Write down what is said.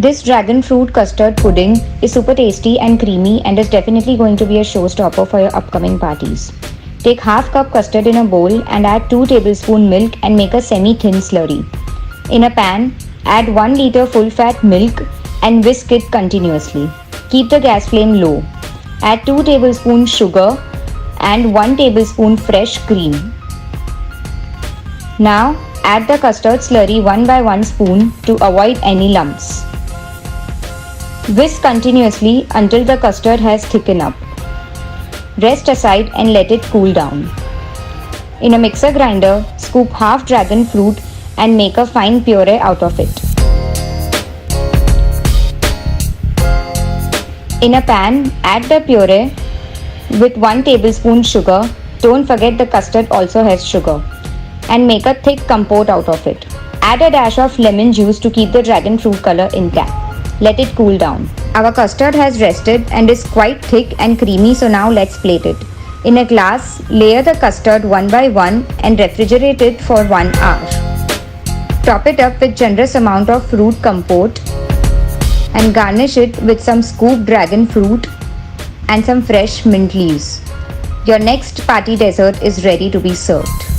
This dragon fruit custard pudding is super tasty and creamy and is definitely going to be a showstopper for your upcoming parties. Take half cup custard in a bowl and add 2 tablespoon milk and make a semi-thin slurry. In a pan, add 1 liter full-fat milk and whisk it continuously. Keep the gas flame low. Add 2 tablespoons sugar and 1 tablespoon fresh cream. Now, add the custard slurry 1 by 1 spoon to avoid any lumps. Whisk continuously until the custard has thickened up. Rest aside and let it cool down. In a mixer grinder, scoop half dragon fruit and make a fine puree out of it. In a pan, add the puree with 1 tablespoon sugar. Don't forget the custard also has sugar. And make a thick compote out of it. Add a dash of lemon juice to keep the dragon fruit color intact. Let it cool down. Our custard has rested and is quite thick and creamy, so now let's plate it. In a glass, layer the custard one by one and refrigerate it for 1 hour. Top it up with generous amount of fruit compote and garnish it with some scooped dragon fruit and some fresh mint leaves. Your next party dessert is ready to be served.